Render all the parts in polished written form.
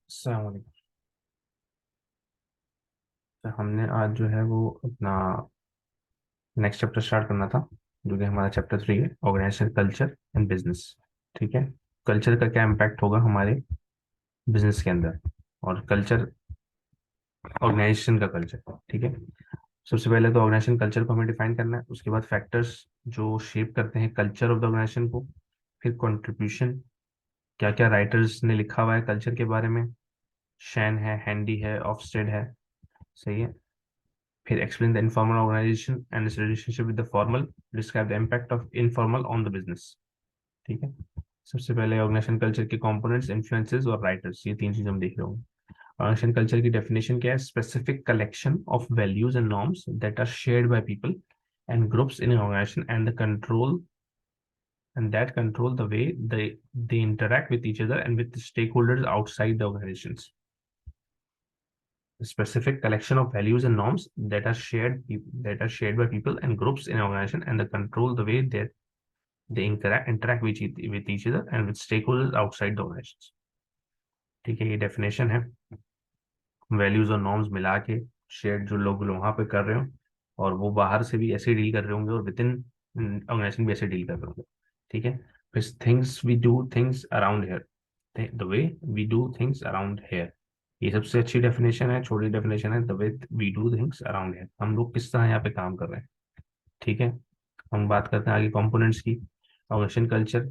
अस्सलाम वालेकुम। तो हमने आज जो है वो अपना नेक्स्ट चैप्टर स्टार्ट करना था, जो कि हमारा चैप्टर 3 है, ऑर्गेनाइजेशन कल्चर एंड बिजनेस। ठीक है। कल्चर का क्या इम्पैक्ट होगा हमारे बिजनेस के अंदर, और कल्चर, ऑर्गेनाइजेशन का कल्चर। ठीक है। सबसे पहले तो ऑर्गेनाइजेशन कल्चर को हमें डिफाइन करना है, उसके बाद फैक्टर्स जो शेप करते हैं कल्चर ऑफ द ऑर्गेनाइजेशन को, फिर कंट्रीब्यूशन, क्या क्या राइटर्स ने लिखा हुआ है कल्चर के बारे में। शैन है, हैंडी है, ऑफस्टेड है। सही है। फिर explain the informal organization and its relationship with the formal, describe the impact of informal on the business। ठीक है। सबसे पहले ऑर्गेनाइजेशन कल्चर के कंपोनेंट्स, इन्फ्लुएंसेस और राइटर्स, ये तीन चीज हम देख रहे होंगे। ऑर्गेनाइजेशन कल्चर की डेफिनेशन क्या है? Specific collection of values and norms that are shared by people and groups in organization and the control and that control the way they interact with each other and with the stakeholders outside the organizations. Specific collection of values and norms that are shared by people and groups in an organization and the control the way that they interact with each other and with stakeholders outside the organizations। ठीक है, ये definition है। Values और norms मिला के share जो लोग वहां पे कर रहे हो, और वो बाहर से भी ऐसे डील कर रहे होंगे और विद इन ऑर्गेनाइजेशन भी ऐसे डील कर रहे होंगे। ठीक है। फिर things we do things around here, the way we do things around here. ये सबसे अच्छी डेफिनेशन है, छोटी डेफिनेशन है। The way we do things around here, हम लोग किस तरह यहाँ पे काम कर रहे हैं। ठीक है। हम बात करते हैं आगे कंपोनेंट्स की। ऑर्गेनाइजेशन कल्चर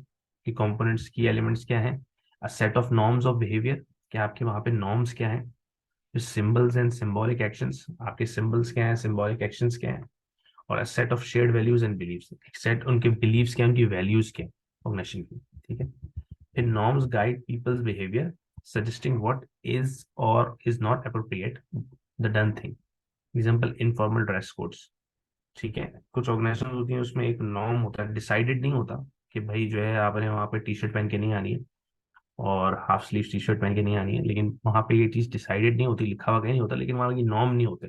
की कंपोनेंट्स की एलिमेंट्स क्या हैं? A set of norms of behaviour, क्या आपके वहाँ पे नॉर्म्स क्या हैं? सिंबल्स एंड सिंबॉलिक एक्शंस, आपके सिंबल्स क्या हैं, सिंबॉलिक एक्शंस क्या हैं? और set of shared values and beliefs, एक सेट उनके बिलीव्स क्या हैं, उनकी वैल्यूज क्या हैं ऑर्गेनाइजेशन की। ठीक है। फिर norms guide people's behaviour, suggesting what is और is not appropriate the done thing. Example informal dress codes. ठीक है। कुछ ऑर्गेनाइजेशन होती है उसमें एक नॉर्म होता है, डिसाइडेड नहीं होता कि भाई जो है आपने वहाँ पे टी शर्ट पहन के नहीं आनी है और हाफ स्लीव टी शर्ट पहन के नहीं आनी है, लेकिन वहाँ पे ये चीज़ डिसाइडेड नहीं होती, लिखा हुआ कहीं नहीं होता, लेकिन वहाँ की नॉर्म नहीं होते।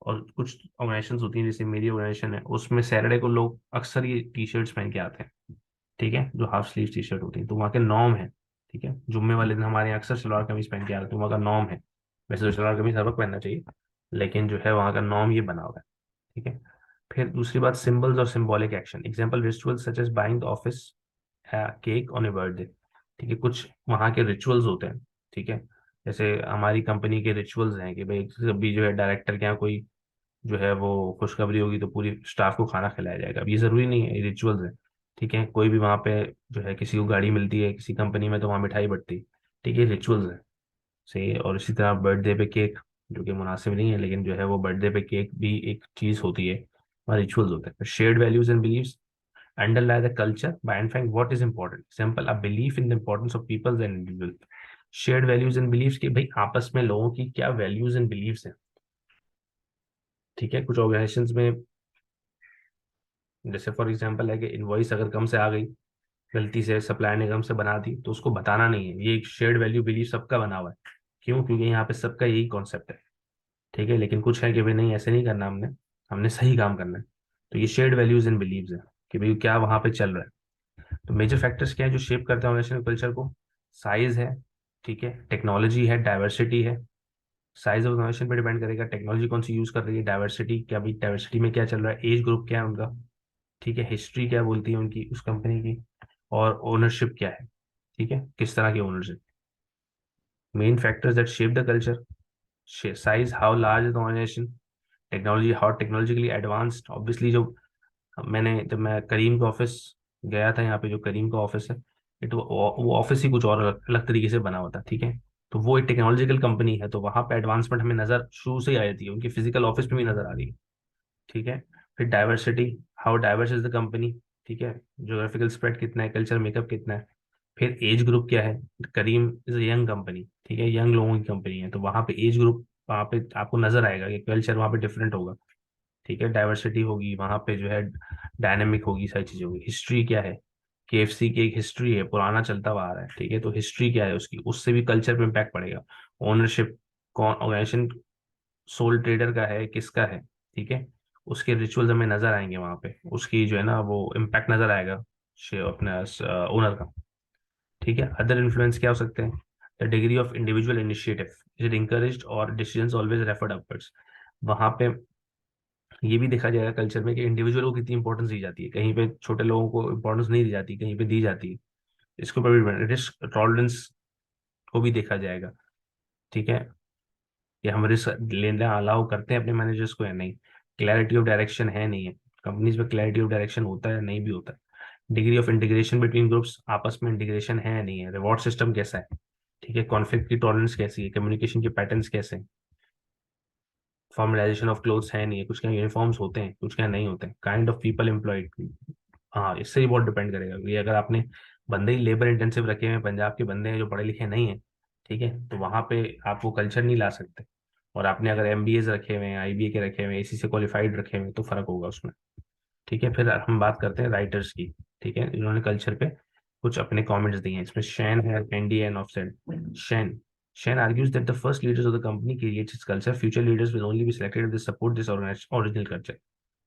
और कुछ ऑर्गेनाइजेशन होती हैं, जैसे मेरी ऑर्गेनाइजेशन है, उसमें सैटरडे को लोग अक्सर ये टी शर्ट्स पहन के आते हैं। ठीक है, जो हाफ स्लीव टी शर्ट होती है, तो वहाँ के नॉर्म है। ठीक है। जुम्मे वाले दिन हमारे यहाँ अक्सर सलवार कमीज पहन के आते हैं, वहाँ का नॉर्म है। वैसे तो सलवार कमीज हर वक्त पहनना चाहिए, लेकिन जो है वहाँ का नॉर्म ये बना हुआ है। ठीक है। फिर दूसरी बात, सिंबल्स और symbolic action. Example ritual such as buying the office cake on a birthday. ठीक है। कुछ वहाँ के रिचुअल्स होते हैं। ठीक है। जैसे हमारी कंपनी के रिचुअल्स हैं कि भाई कभी जो है डायरेक्टर के यहाँ कोई जो है वो खुशखबरी होगी तो पूरी स्टाफ को खाना खिलाया जाएगा। अब ये जरूरी नहीं है, ये रिचुअल्स है। ठीक है। कोई भी वहाँ पे जो है किसी को गाड़ी मिलती है किसी कंपनी में तो वहाँ मिठाई बंटती है। ठीक है, रिचुअल्स है। सही है। और इसी तरह बर्थडे पे केक, जो कि मुनासिब नहीं है, लेकिन जो है वो बर्थडे पे केक भी एक चीज होती है, वहाँ रिचुअल्स होते हैं। Shared values and beliefs underlie the culture by identifying what is important। example, a belief in the importance of people and individual। shared values and beliefs कि भाई आपस में लोगों की क्या वैल्यूज एंड बिलीव्स हैं। ठीक है। कुछ ऑर्गेनाइजेशंस में जैसे फॉर एग्जांपल है कि इनवॉइस अगर कम से आ गई, गलती से सप्लायर ने कम से बना दी, तो उसको बताना नहीं है। ये एक शेयर्ड वैल्यू बिलीव सबका बना हुआ है। क्यों? क्योंकि यहाँ पे सबका यही कॉन्सेप्ट है। ठीक है। लेकिन कुछ है कि भाई नहीं, ऐसे नहीं करना, हमने हमने सही काम करना है। तो ये शेयर्ड वैल्यूज एंड बिलीव्स है कि भाई क्या वहाँ पे चल रहा है। तो मेजर फैक्टर्स क्या है जो शेप करते हैं ऑर्गेनाइजेशन कल्चर को? साइज है, ठीक है, टेक्नोलॉजी है, डाइवर्सिटी है। साइज ऑफ ऑर्गेनाइजेशन पे डिपेंड करेगा, टेक्नोलॉजी कौन सी यूज कर रही है, डाइवर्सिटी क्या, भी डाइवर्सिटी में क्या चल रहा है, एज ग्रुप क्या है उनका, ठीक है, हिस्ट्री क्या बोलती है उनकी उस कंपनी की, और ओनरशिप क्या है। ठीक है, किस तरह की ownership. Main factors that shape the culture, size, how large is the organization, technology, how technologically advanced. Obviously जो जब मैं करीम का ऑफिस गया था, यहाँ पे जो करीम का ऑफिस है, इट वो ऑफिस ही कुछ और अलग तरीके से बना हुआ था। ठीक है। तो वो एक टेक्नोलॉजिकल कंपनी है, तो वहाँ पे एडवांसमेंट हमें नजर शुरू से ही आ जाती है, उनकी फिजिकल ऑफिस में भी नजर आ रही है। ठीक है। फिर diversity, how diverse is the company. ठीक है। जोग्राफिकल स्प्रेड कितना है, कल्चर मेकअप कितना है। फिर एज ग्रुप क्या है, करीम इज यंग कंपनी। ठीक है, यंग लोगों की कंपनी है, तो वहाँ पे एज ग्रुप, वहाँ पे आपको नजर आएगा कि कल्चर वहाँ पे डिफरेंट होगा। ठीक है, डाइवर्सिटी होगी वहाँ पे, जो है डायनेमिक होगी, सारी चीजें होगी। हिस्ट्री क्या है, केएफसी की एक हिस्ट्री है, पुराना चलता हुआ आ रहा है। ठीक है, तो हिस्ट्री क्या है उसकी, उससे भी कल्चर पे इम्पैक्ट पड़ेगा। ओनरशिप, कौन ऑर्गेनाइजेशन सोल ट्रेडर का है, किसका है। ठीक है, उसके रिचुअल्स हमें नजर आएंगे वहाँ पे, उसकी जो है ना वो इम्पैक्ट नजर आएगा अपने ओनर का। ठीक है। अदर इन्फ्लुएंस क्या हो सकते हैं? The degree of individual initiative, is it encouraged और डिसीजंस ऑलवेज रेफर्ड अपवर्ड्स। वहां पे ये भी देखा जाएगा कल्चर में कि इंडिविजुअल को कितनी इंपॉर्टेंस दी जाती है, कहीं पे छोटे लोगों को इंपॉर्टेंस नहीं दी जाती, कहीं पे दी जाती है। इसके ऊपर भी रिस्क टॉलरेंस को भी देखा जाएगा, ठीक है, कि हम रिस्क लेना अलाउ करते हैं अपने मैनेजर्स को या नहीं। क्लैरिटी ऑफ डायरेक्शन है नहीं है कंपनीज में, क्लैरिटी ऑफ डायरेक्शन होता है नहीं भी होता है। Degree of integration between groups, आपस में इंटीग्रेशन है या नहीं है। रिवॉर्ड सिस्टम कैसा है, ठीक है, कॉन्फ्लिक्ट की टॉलरेंस कैसी है, कम्युनिकेशन के पैटर्न्स कैसे हैं, फॉर्मलाइजेशन ऑफ क्लोथ्स है नहीं है, कुछ क्या यूनिफॉर्म्स होते हैं, कुछ क्या नहीं होते हैं। काइंड ऑफ पीपल एम्प्लॉयड, हाँ इससे ही बहुत डिपेंड करेगा। ये अगर आपने बंदे ही लेबर इंटेंसिव रखे हुए हैं, पंजाब के बंदे हैं जो पढ़े लिखे नहीं है, ठीक है, तो वहां पे आप वो कल्चर नहीं ला सकते। और आपने अगर एमबीए रखे हुए हैं, आईबीए के रखे हुए हैं, एसी से क्वालिफाइड रखे हुए हैं, तो फर्क होगा उसमें, ठीक है। फिर हम बात करते हैं राइटर्स की, ठीक है, इन्होंने कल्चर पे कुछ अपने कमेंट्स दिए हैं। इसमें शैन है, Handy and Hofstede. Schein Schein argues that the first leaders of the company creates its culture. Future leaders will only be selected if they support this original culture.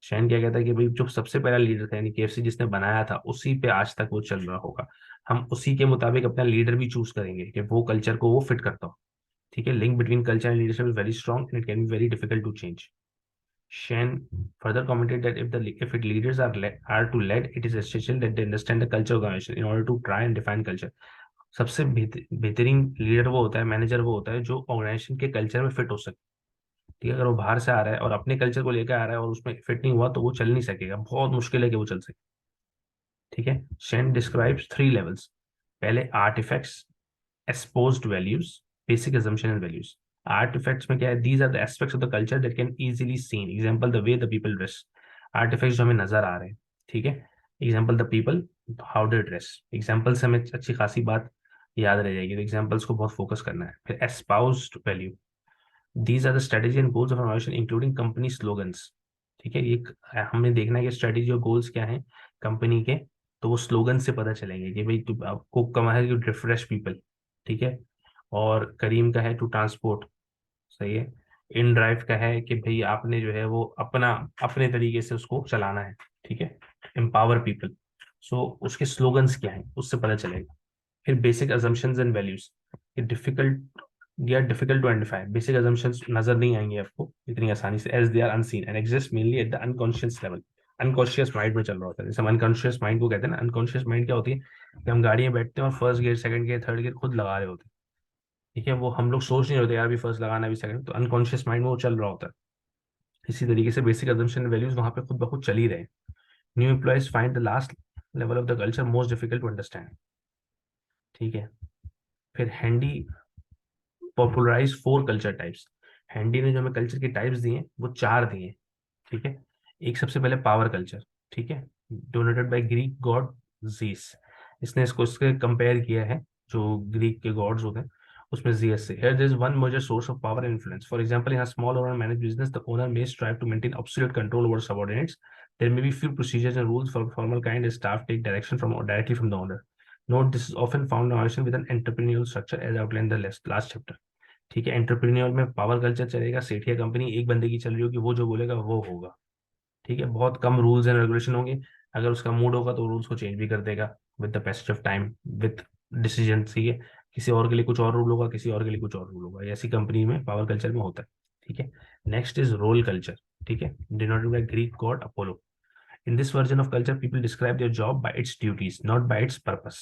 शैन क्या कहता है कि भाई जो सबसे पहला लीडर था यानी केएफसी जिसने बनाया था, उसी पे आज तक वो चल रहा होगा। हम उसी के मुताबिक अपना लीडर भी चूज करेंगे कि वो कल्चर को वो फिट करता हो, ठीक है। Link between culture and leadership is very strong and it can be very difficult to change. Shen further commented that if it leaders are to lead, it is essential that they understand the culture of the organization in order to try and define culture. सबसे बेहतरीन leader वो होता है, manager वो होता है जो organisation के कल्चर में फिट हो सके, ठीक है। अगर वो बाहर से आ रहा है और अपने कल्चर को लेकर आ रहा है और उसमें फिट नहीं हुआ तो वो चल नहीं सकेगा, बहुत मुश्किल है कि वो चल सके, ठीक है। Shane describes 3 levels. पहले artefacts, exposed values, basic assumption and values. Artifacts में क्या है, these are the aspects of the culture that can easily seen, example the way the people dress। artifacts जो हमें नजर आ रहे हैं, ठीक है, example the people how they dress। examples से हमें अच्छी खासी बात याद रह जाएगी, तो examples को बहुत फोकस करना है। फिर espoused value, these are the strategy and goals of an organization including company slogans, ठीक है। ये हमने देखना है कि स्ट्रेटेजी और गोल्स क्या हैं कंपनी के, तो वो स्लोगन से पता चलेंगे कि भाई आपको कमा है टू रिफ्रेश पीपल, ठीक है। और करीम का है टू ट्रांसपोर्ट, सही है। इन ड्राइव का है कि भाई आपने जो है वो अपना अपने तरीके से उसको चलाना है, ठीक है, एम्पावर पीपल। सो उसके स्लोगन्स क्या हैं उससे पता चलेगा। फिर बेसिक अजम्पशंस एंड वैल्यूज, ये difficult to identify. Basic assumptions नजर नहीं आएंगे आपको इतनी आसानी से, as they are unseen and exist mainly at the unconscious level. Unconscious mind में चल रहा होता है, जैसे हम अनकॉन्शियस माइंड को कहते हैं ना। अनकॉन्शियस माइंड क्या होती है कि हम गाड़ी में बैठते हैं और first gear, second gear, third gear खुद लगा रहे होते हैं, ठीक है। वो हम लोग सोच नहीं होते यार भी फर्स्ट लगाना भी सेकंड, तो अनकॉन्शियस माइंड में वो चल रहा होता है। इसी तरीके से बेसिक अजम्पशन वैल्यूज वहां पे खुद ब खुद चल ही रहे। New employees find the last level of the culture most difficult to understand, ठीक है। फिर Handy popularize 4 culture types. Handy ने जो हमें कल्चर के टाइप्स दिए हैं वो 4 दिए हैं, ठीक है। एक सबसे पहले पावर कल्चर, ठीक है, डोनेटेड बाय ग्रीक गॉड जीस। इसने इससे कंपेयर किया है जो ग्रीक के गॉड्स होते हैं उसमें जीएस से। Here there is one major source of power and influence. For example in a small और manage business the owner may strive to maintain absolute control over subordinates. There may be few procedures and rules for formal kind staff take direction from directly from the owner. Note this is often found in organisation with an entrepreneurial structure as outline the last chapter, ठीक है। Entrepreneur में power culture चलेगा, Sethia company एक बंदे की चल रही होगी, वो जो बोलेगा वो होगा, ठीक है। बहुत कम रूल्स एंड रेगुलेशन होंगे, अगर उसका मूड होगा तो रूल्स को चेंज भी कर देगा with the passage of time, with decision, ठीक है। किसी और के लिए कुछ और रूल होगा, किसी और के लिए कुछ और रूल होगा, ऐसी कंपनी में पावर कल्चर में होता है, ठीक है। नेक्स्ट इज रोल कल्चर, ठीक है, denoted by Greek God Apollo. In this version of culture, people describe their job by its duties, not by its purpose.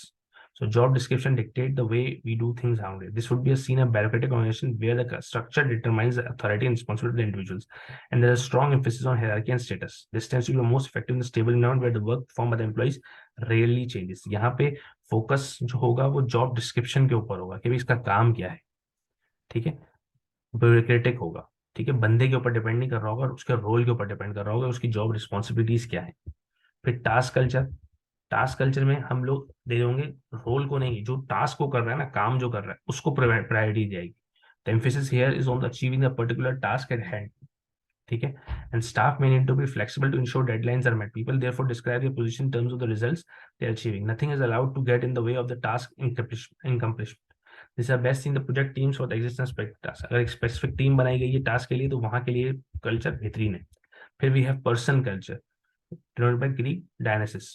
So job description dictate the way we do things around it. This would be a seen a bureaucratic organization where the structure determines the authority and responsibility of the individuals. And there is a strong emphasis on hierarchy and status. This tends to be the most effective in the stable environment where the work performed by the employees rarely changes. यहाँ पे focus जो होगा वो job description के ऊपर होगा कि भाई इसका काम क्या है, ठीक है। ब्यूरोक्रेटिक होगा, ठीक है, बंदे के ऊपर डिपेंड नहीं कर रहा होगा, उसके रोल के ऊपर डिपेंड कर रहा होगा, उसकी जॉब रिस्पॉन्सिबिलिटीज क्या है। फिर टास्क कल्चर, टास्क कल्चर में हम लोग दे होंगे रोल को नहीं, जो टास्क को कर रहा है ना, काम जो कर रहा है उसको प्रायोरिटी दी जाएगी। The emphasis here is on the achieving the particular task at hand, ठीक है। And staff may need to be flexible to ensure deadlines are met. People therefore describe their position in terms of the results they are achieving. Nothing is allowed to get in the way of the task accomplishment. These are best in the project teams for the existing specific task. अगर एक specific team बनाई गई है task के लिए तो वहां के लिए कल्चर बेहतरीन है। फिर we have person culture, denoted by Greek Dionysus.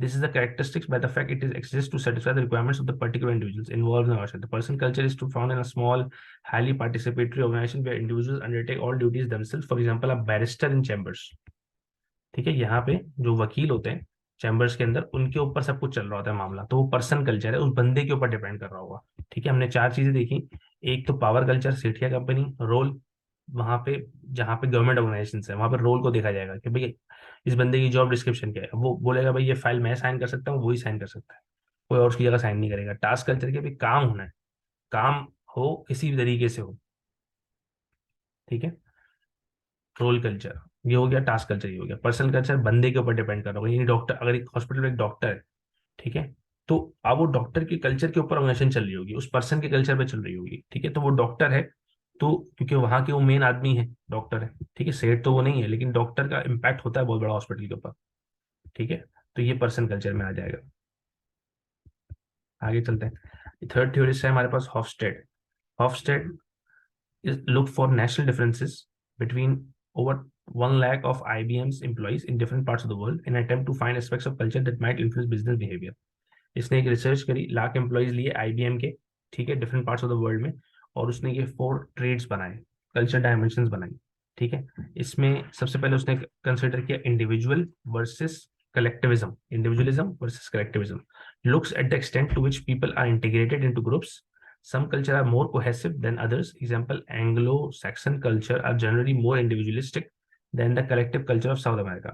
This is the characteristics by the fact it is exists to satisfy the requirements of the particular individuals involved in the organization. The person culture is to found in a small, highly participatory organization where individuals undertake all duties themselves. For example, a barrister in chambers. ठीक है, यहाँ पे जो वकील होते हैं chambers के अंदर, उनके ऊपर सब कुछ चल रहा होता है मामला, तो वो पर्सन कल्चर है, उस बंदे के ऊपर डिपेंड कर रहा होगा। ठीक है, हमने चार चीजें देखी। एक तो power culture, Sethia company, role, वहां पे जहाँ पे गवर्नमेंट ऑर्गेनाइजेशन है वहां पे रोल को देखा जाएगा कि भाई इस बंदे की जॉब डिस्क्रिप्शन क्या है, वो बोलेगा भाई ये फाइल मैं साइन कर सकता हूँ, वही साइन कर सकता है, कोई और उसकी जगह साइन नहीं करेगा। टास्क कल्चर के भी काम होना है, काम हो किसी भी तरीके से हो। ठीक है, रोल कल्चर ये हो गया, टास्क कल्चर ये हो गया। पर्सनल कल्चर बंदे के ऊपर डिपेंड कर रहा होगा, यानी डॉक्टर, अगर एक हॉस्पिटल में एक डॉक्टर है, ठीक है, तो अब वो डॉक्टर के कल्चर के ऊपर ऑर्गेनाइजेशन चल रही होगी, उस पर्सन के कल्चर पे चल रही होगी। ठीक है, तो वो डॉक्टर है, तो क्योंकि वहां के वो मेन आदमी है, डॉक्टर है, ठीक है, सेठ तो वो नहीं है, लेकिन डॉक्टर का इम्पैक्ट होता है बहुत बड़ा हॉस्पिटल के ऊपर। ठीक है, तो ये पर्सन कल्चर में आ जाएगा। आगे चलते हैं। थर्ड थ्योरी है हमारे पास हॉफस्टेड। हॉफस्टेड is look for national differences between over 1 lakh of IBM's employees in different parts of the world in an attempt to find aspects of culture that might influence business behavior. इसने एक research करी, lakh employees लिए IBM के, ठीक है, different parts of the world में, और उसने ये 4 ट्रेड्स बनाए, कल्चर डायमेंशंस बनाई। ठीक है, इसमें सबसे पहले उसने कंसिडर किया individual versus collectivism, individualism versus collectivism, looks at the extent to which people are integrated into groups. Some culture are more cohesive than others. Example, Anglo-Saxon culture are generally more individualistic than the collective culture of South America.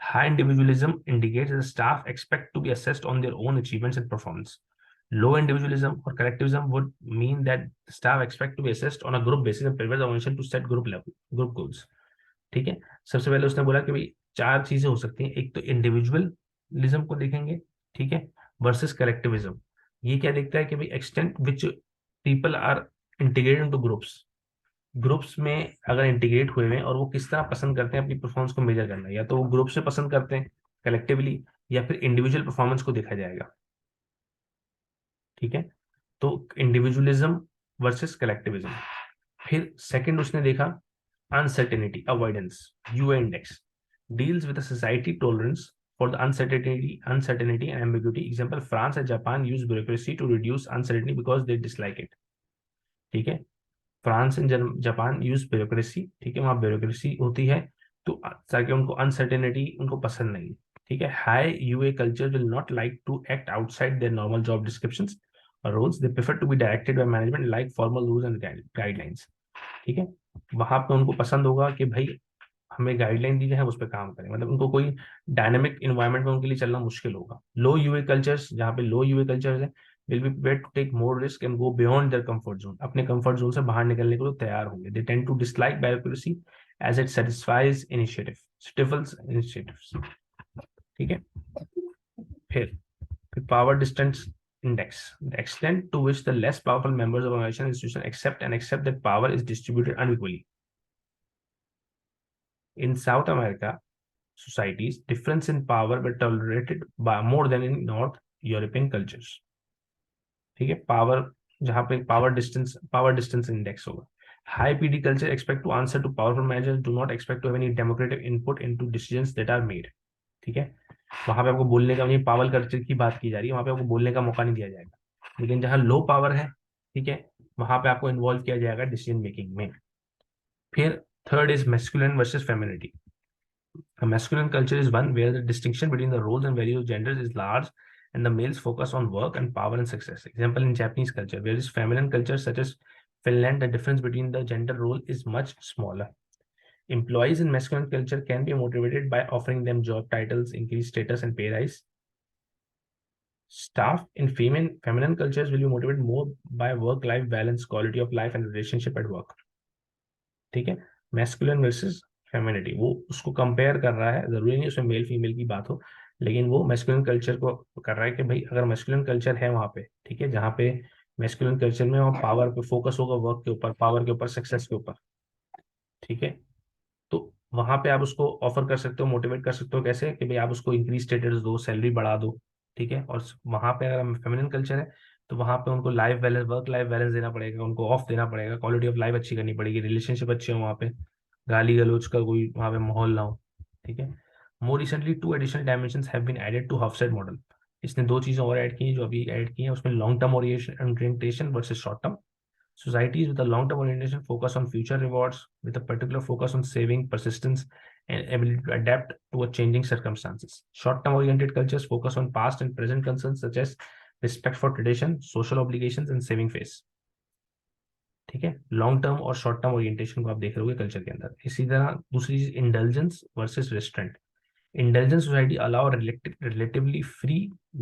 High individualism indicates that the staff expect to be assessed on their own achievements and performance. Low individualism or collectivism would mean that the staff expect to be assessed on a group basis and prevents the organization to set group goals. ठीक है, सबसे पहले उसने बोला कि भाई चार चीजें हो सकती हैं, एक तो इंडिविजुअलिज्म को देखेंगे, ठीक है, वर्सेस कलेक्टिविज्म। ये क्या देखता है कि भाई extent which people are integrated into groups, groups में अगर इंटीग्रेट हुए हैं और वो किस तरह पसंद करते हैं अपनी परफॉर्मेंस को मेजर करना, या तो वो ग्रुप से पसंद करते हैं कलेक्टिवली, या फिर इंडिविजुअल परफॉर्मेंस को देखा जाएगा। ठीक है, तो इंडिविजुअलिज्म वर्सेस कलेक्टिविज्म। फिर सेकंड उसने देखा uncertainty avoidance, UA index deals with society tolerance for the uncertainty and ambiguity. Example, France and Japan use bureaucracy to reduce uncertainty because they dislike it. ठीक है, France and Japan use bureaucracy, ठीक है, वहां bureaucracy होती है, तो ताकि उनको अनसर्टेनिटी उनको पसंद नहीं। ठीक है, high UA culture will not like to act outside their normal job descriptions और rules, they prefer to be directed by management like formal rules and guidelines. ठीक है, वहां पे उनको पसंद होगा कि भाई हमें गाइडलाइन दी जाए, उस पर काम करें, मतलब उनको कोई डायनेमिक इन्वायरमेंट में उनके लिए चलना मुश्किल होगा। लो यूए कल्चर्स, जहाँ पे लो यूए कल्चर्स है, will be prepared to take more risk and go beyond their comfort zone, अपने कंफर्ट जोन से बाहर निकलने को तो तैयार होंगे। They tend to dislike bureaucracy as it satisfies initiative stifles initiatives. ठीक है, फिर power distance index, the extent to which the less powerful members of an organization institution accept that power is distributed unequally. In South America societies, difference in power were tolerated by more than in North European cultures. ठीक है, power, जहां पे power distance index होगा। High PD culture expect to answer to powerful managers, do not expect to have any democratic input into decisions that are made. ठीक है, वहां पे आपको बोलने का, नहीं पावर कल्चर की बात की जा रही है, वहां पे आपको बोलने का मौका नहीं दिया जाएगा। लेकिन जहां लो पावर है, ठीक है, वहां पे आपको इन्वॉल्व किया जाएगा डिसीजन मेकिंग में। फिर third is masculine versus femininity. A masculine culture is one where the distinction between the roles and values of genders is large and the males focus on work and power and success. Example, in Japanese culture, whereas feminine culture such as Finland, the difference between the gender role is much smaller. Employees in masculine culture can be motivated by offering them job titles, increased status, and pay rise. Staff in feminine cultures will be motivated more by work-life balance, quality of life, and relationship at work. ठीक है, masculine versus femininity, वो उसको compare कर रहा है, जरूरी नहीं उसमें मेल फीमेल की बात हो, लेकिन वो मैस्कुलिन कल्चर को कर रहा है कि भाई अगर मैस्कुलिन कल्चर है वहां पे, ठीक है, जहाँ पे मैस्कुलिन कल्चर में वहाँ पावर पे फोकस होगा, वर्क के ऊपर, पावर के ऊपर, सक्सेस के ऊपर, ठीक है, तो वहां पे आप उसको ऑफर कर सकते हो, मोटिवेट कर सकते हो, कैसे कि भाई आप उसको इंक्रीज स्टेटस दो, सैलरी बढ़ा दो। ठीक है, और वहां पे अगर फेमिनिन कल्चर है तो वहां पे उनको life balance, work life balance देना पड़ेगा, उनको ऑफ देना पड़ेगा, क्वालिटी ऑफ लाइफ अच्छी करनी पड़ेगी, रिलेशनशिप अच्छे हो वहाँ पे, गाली गलौज का कोई वहाँ पे माहौल ना हो। ठीक है, More recently, two additional dimensions have been added to Hofstede model. इसने दो चीजें और ऐड की हैं जो अभी ऐड की हैं, उसमें long term orientation versus short term. Societies with a long-term orientation focus on future rewards with a particular focus on saving, persistence, and ability to adapt to a changing circumstances. Short-term oriented cultures focus on past and present concerns such as respect for tradition, social obligations, and saving face. ठीक है, long term और short term orientation को आप देख रहे होगे culture के अंदर. इसी तरह दूसरी चीज indulgence versus restaurant. Indulgent society allow relatively free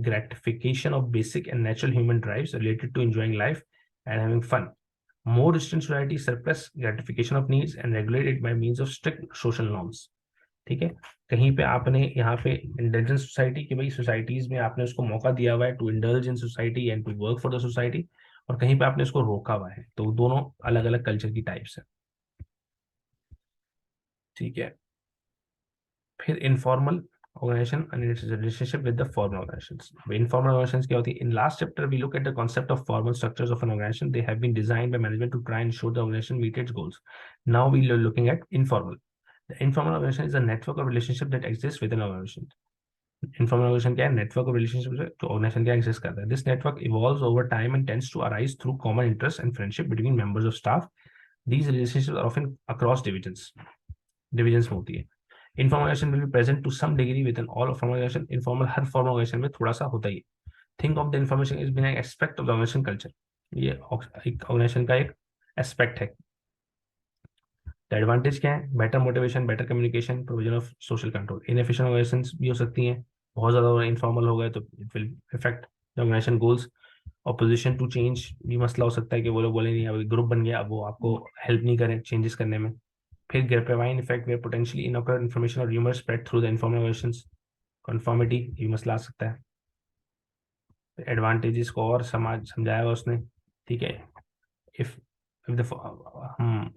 gratification of basic and natural human drives related to enjoying life and having fun. More restrained society suppress gratification of needs and regulate it by means of strict social norms. ठीक है, कहीं पे आपने यहाँ पे indulgent society की भाई societies में आपने उसको मौका दिया हुआ है to indulge in society and to work for the society, और कहीं पे आपने उसको रोका हुआ है. तो दोनों अलग अलग कल्चर की टाइप्स है. ठीक है, फिर informal organization and its relationship with the formal organizations. Informal organizations क्या होती है? In last chapter we look at the concept of formal structures of an organization. They have been designed by management to try and ensure the organization meet its goals. Now we are looking at informal. The informal organization is a network of relationship that exists within an organization. Informal organization क्या है? Network of relationships जो organization क्या exist करता है. This network evolves over time and tends to arise through common interests and friendship between members of staff. These relationships are often across divisions. Divisions में होती है. Informal organization will be present to some degree within all formal organization. Informal her formal organization में थोड़ा सा होता ही है. Think of the information is being an aspect of the organization culture. ये एक organization का एक aspect है. The advantage क्या है? Better motivation, better communication, provision of social control. Inefficient organizations भी हो सकती हैं. बहुत ज़्यादा informal हो गए तो it will affect the organization goals. Opposition to change भी मसला हो सकता है कि वो लोग बोले नहीं अब ग्रुप बन गया अब वो आपको हेल्प नहीं करें चेंजेस करने में. फिर grapevine effect where potentially inaccurate information or rumors spread through the informal organizations. Conformity ये मसला आ सकता है. एडवांटेजेस को और समाज समझाया हुआ उसने. ठीक है, इफ इफ द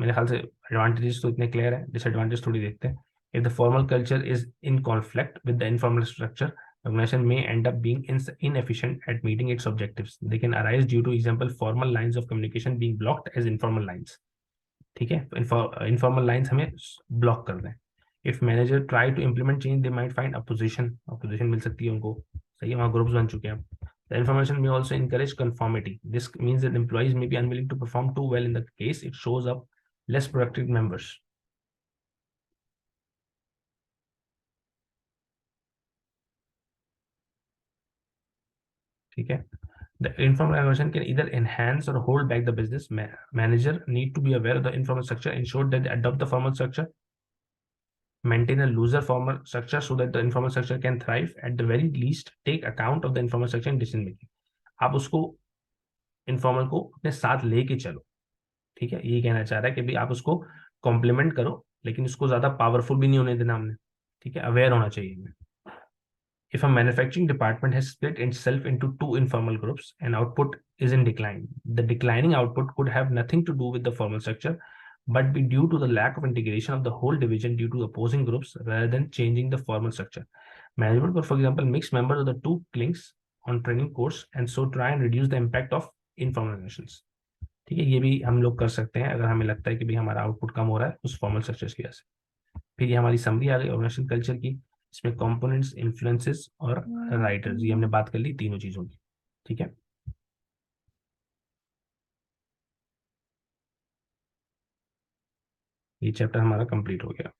मेरे ख्याल से एडवांटेजेस तो इतने क्लियर है, डिसएडवांटेज थोड़ी देखते हैं. If the formal culture is in conflict with the informal structure, organization may end up being inefficient at meeting its objectives. They can arise due to example formal lines of communication being blocked as informal lines. ठीक है, informal lines हमें block कर दें. If manager try to implement change they might find opposition मिल सकती है उनको. सही है, वहाँ ग्रुप्स बन चुके हैं. The information may also encourage conformity. This means that employees may be unwilling to perform too well. In the case it shows up less productive members. ठीक है, the informal organization can either enhance or hold back the business. Manager need to be aware of the informal structure, ensure that they adopt the formal structure, maintain a looser formal structure so that the informal structure can thrive. At the very least, take account of the informal structure in decision making. आप उसको informal को अपने साथ लेके चलो. ठीक है, ये कहना चाह रहा है कि भाई आप उसको कॉम्प्लीमेंट करो लेकिन उसको ज्यादा पावरफुल भी नहीं होने देना हमने. ठीक है, अवेयर होना चाहिए हमें. If a manufacturing department has split itself into two informal groups and output is in decline, the declining output could have nothing to do with the formal structure, but be due to the lack of integration of the whole division due to opposing groups rather than changing the formal structure. Management could, for example, mix members of the two clinks on training course and so try and reduce the impact of informal organizations. ठीक है, ये भी हम लोग कर सकते हैं अगर हमें लगता है कि भाई हमारा आउटपुट कम हो रहा है उस फॉर्मल स्ट्रक्चर की वजह से. फिर ये हमारी समरी आ गई ऑर्गेनाइजेशन कल्चर की. इसमें कंपोनेंट्स, इन्फ्लुएंसेस और राइटर्स, ये हमने बात कर ली तीनों चीजों की. ठीक है, ये चैप्टर हमारा कंप्लीट हो गया.